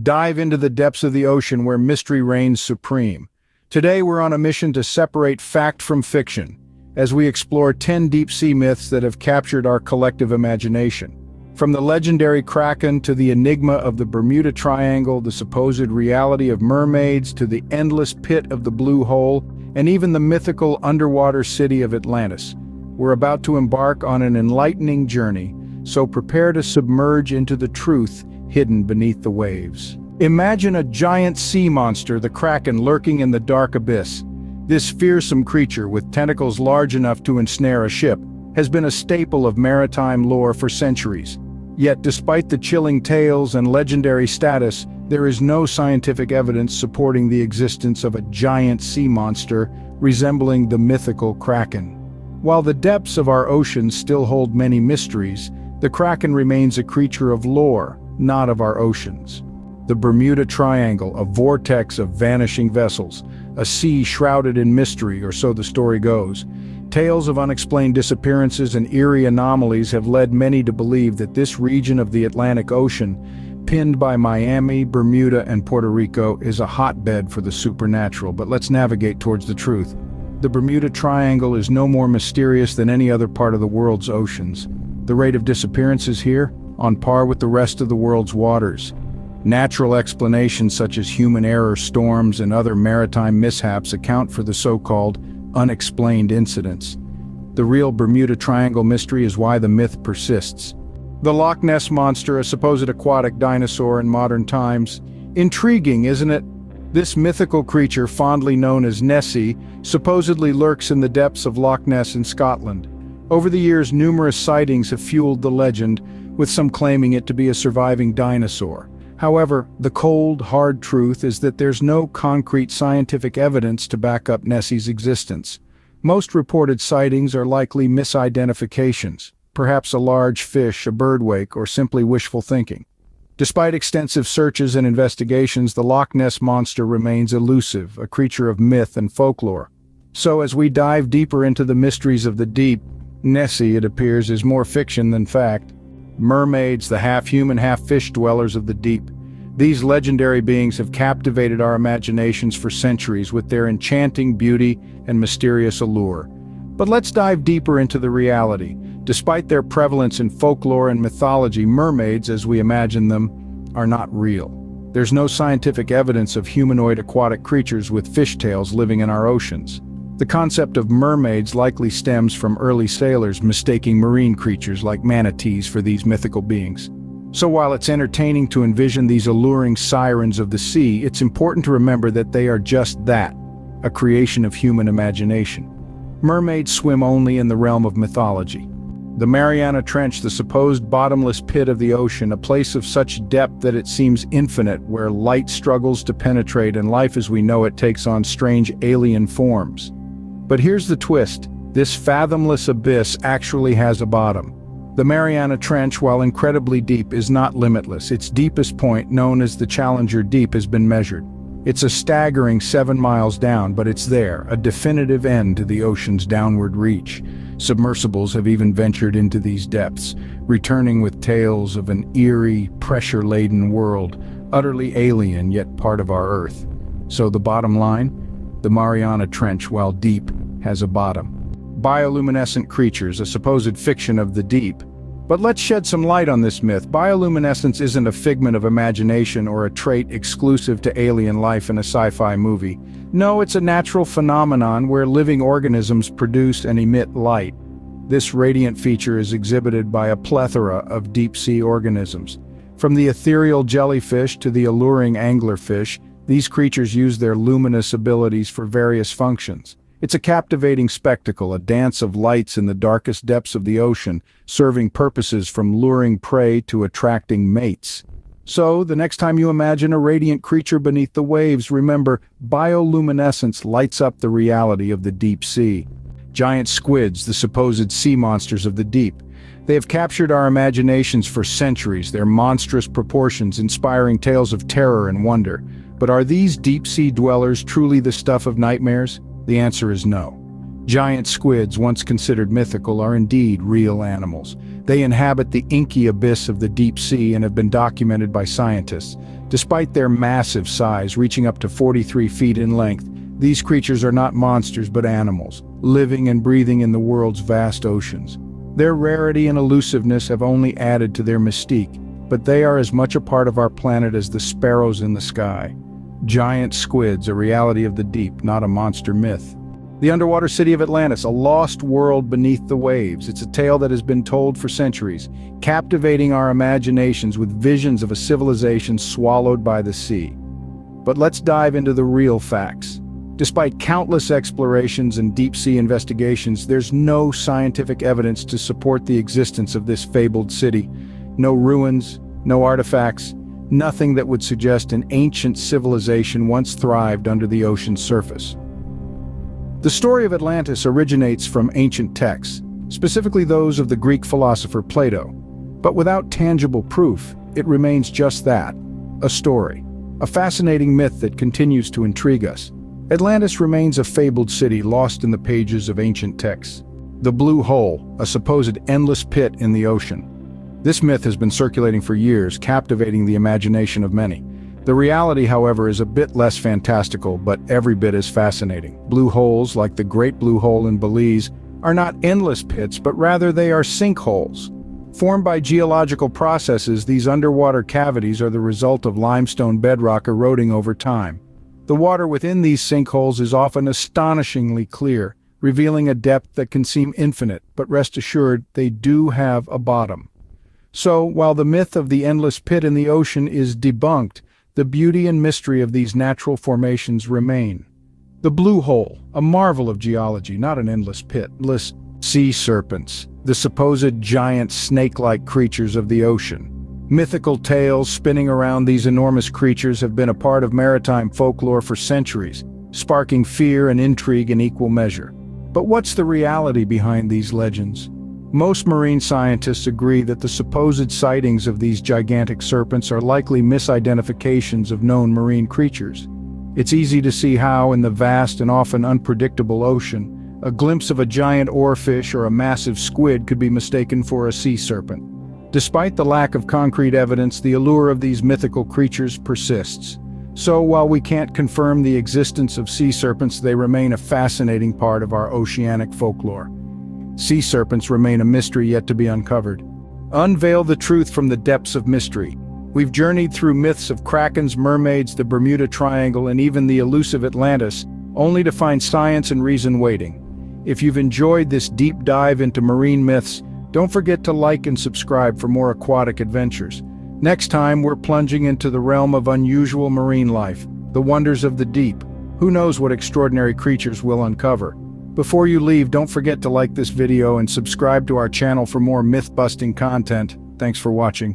Dive into the depths of the ocean where mystery reigns supreme. Today we're on a mission to separate fact from fiction, as we explore 10 deep-sea myths that have captured our collective imagination. From the legendary Kraken to the enigma of the Bermuda Triangle, the supposed reality of mermaids to the endless pit of the Blue Hole, and even the mythical underwater city of Atlantis, we're about to embark on an enlightening journey, so prepare to submerge into the truth hidden beneath the waves. Imagine a giant sea monster, the Kraken, lurking in the dark abyss. This fearsome creature, with tentacles large enough to ensnare a ship, has been a staple of maritime lore for centuries. Yet despite the chilling tales and legendary status, there is no scientific evidence supporting the existence of a giant sea monster resembling the mythical Kraken. While the depths of our oceans still hold many mysteries, the Kraken remains a creature of lore, not of our oceans. The Bermuda Triangle, a vortex of vanishing vessels, a sea shrouded in mystery, or so the story goes. Tales of unexplained disappearances and eerie anomalies have led many to believe that this region of the Atlantic Ocean, pinned by Miami, Bermuda, and Puerto Rico, is a hotbed for the supernatural. But let's navigate towards the truth. The Bermuda Triangle is no more mysterious than any other part of the world's oceans. The rate of disappearances here, on par with the rest of the world's waters. Natural explanations such as human error, storms, and other maritime mishaps account for the so-called unexplained incidents. The real Bermuda Triangle mystery is why the myth persists. The Loch Ness Monster, a supposed aquatic dinosaur in modern times. Intriguing, isn't it? This mythical creature, fondly known as Nessie, supposedly lurks in the depths of Loch Ness in Scotland. Over the years, numerous sightings have fueled the legend, with some claiming it to be a surviving dinosaur. However, the cold, hard truth is that there's no concrete scientific evidence to back up Nessie's existence. Most reported sightings are likely misidentifications, perhaps a large fish, a birdwake, or simply wishful thinking. Despite extensive searches and investigations, the Loch Ness Monster remains elusive, a creature of myth and folklore. So as we dive deeper into the mysteries of the deep, Nessie, it appears, is more fiction than fact. Mermaids, the half-human, half-fish dwellers of the deep. These legendary beings have captivated our imaginations for centuries with their enchanting beauty and mysterious allure. But let's dive deeper into the reality. Despite their prevalence in folklore and mythology, mermaids, as we imagine them, are not real. There's no scientific evidence of humanoid aquatic creatures with fishtails living in our oceans. The concept of mermaids likely stems from early sailors mistaking marine creatures like manatees for these mythical beings. So while it's entertaining to envision these alluring sirens of the sea, it's important to remember that they are just that, a creation of human imagination. Mermaids swim only in the realm of mythology. The Mariana Trench, the supposed bottomless pit of the ocean, a place of such depth that it seems infinite, where light struggles to penetrate and life as we know it takes on strange alien forms. But here's the twist. This fathomless abyss actually has a bottom. The Mariana Trench, while incredibly deep, is not limitless. Its deepest point, known as the Challenger Deep, has been measured. It's a staggering 7 miles down, but it's there, a definitive end to the ocean's downward reach. Submersibles have even ventured into these depths, returning with tales of an eerie, pressure-laden world, utterly alien yet part of our Earth. So the bottom line? The Mariana Trench, while deep, has a bottom. Bioluminescent creatures, a supposed fiction of the deep. But let's shed some light on this myth. Bioluminescence isn't a figment of imagination or a trait exclusive to alien life in a sci-fi movie. No, it's a natural phenomenon where living organisms produce and emit light. This radiant feature is exhibited by a plethora of deep-sea organisms. From the ethereal jellyfish to the alluring anglerfish, these creatures use their luminous abilities for various functions. It's a captivating spectacle, a dance of lights in the darkest depths of the ocean, serving purposes from luring prey to attracting mates. So, the next time you imagine a radiant creature beneath the waves, remember, bioluminescence lights up the reality of the deep sea. Giant squids, the supposed sea monsters of the deep. They have captured our imaginations for centuries, their monstrous proportions inspiring tales of terror and wonder. But are these deep-sea dwellers truly the stuff of nightmares? The answer is no. Giant squids, once considered mythical, are indeed real animals. They inhabit the inky abyss of the deep sea and have been documented by scientists. Despite their massive size, reaching up to 43 feet in length, these creatures are not monsters but animals, living and breathing in the world's vast oceans. Their rarity and elusiveness have only added to their mystique, but they are as much a part of our planet as the sparrows in the sky. Giant squids, a reality of the deep, not a monster myth. The underwater city of Atlantis, a lost world beneath the waves. It's a tale that has been told for centuries, captivating our imaginations with visions of a civilization swallowed by the sea. But let's dive into the real facts. Despite countless explorations and deep-sea investigations, there's no scientific evidence to support the existence of this fabled city. No ruins, no artifacts, nothing that would suggest an ancient civilization once thrived under the ocean's surface. The story of Atlantis originates from ancient texts, specifically those of the Greek philosopher Plato. But without tangible proof, it remains just that, a story, a fascinating myth that continues to intrigue us. Atlantis remains a fabled city lost in the pages of ancient texts. The Blue Hole, a supposed endless pit in the ocean. This myth has been circulating for years, captivating the imagination of many. The reality, however, is a bit less fantastical, but every bit as fascinating. Blue holes, like the Great Blue Hole in Belize, are not endless pits, but rather they are sinkholes. Formed by geological processes, these underwater cavities are the result of limestone bedrock eroding over time. The water within these sinkholes is often astonishingly clear, revealing a depth that can seem infinite, but rest assured, they do have a bottom. So, while the myth of the endless pit in the ocean is debunked, the beauty and mystery of these natural formations remain. The Blue Hole, a marvel of geology, not an endless pit. Sea serpents, the supposed giant snake-like creatures of the ocean. Mythical tales spinning around these enormous creatures have been a part of maritime folklore for centuries, sparking fear and intrigue in equal measure. But what's the reality behind these legends? Most marine scientists agree that the supposed sightings of these gigantic serpents are likely misidentifications of known marine creatures. It's easy to see how, in the vast and often unpredictable ocean, a glimpse of a giant oarfish or a massive squid could be mistaken for a sea serpent. Despite the lack of concrete evidence, the allure of these mythical creatures persists. So, while we can't confirm the existence of sea serpents, they remain a fascinating part of our oceanic folklore. Sea serpents remain a mystery yet to be uncovered. Unveil the truth from the depths of mystery. We've journeyed through myths of Krakens, mermaids, the Bermuda Triangle, and even the elusive Atlantis, only to find science and reason waiting. If you've enjoyed this deep dive into marine myths, don't forget to like and subscribe for more aquatic adventures. Next time, we're plunging into the realm of unusual marine life, the wonders of the deep. Who knows what extraordinary creatures we'll uncover? Before you leave, don't forget to like this video and subscribe to our channel for more myth-busting content. Thanks for watching.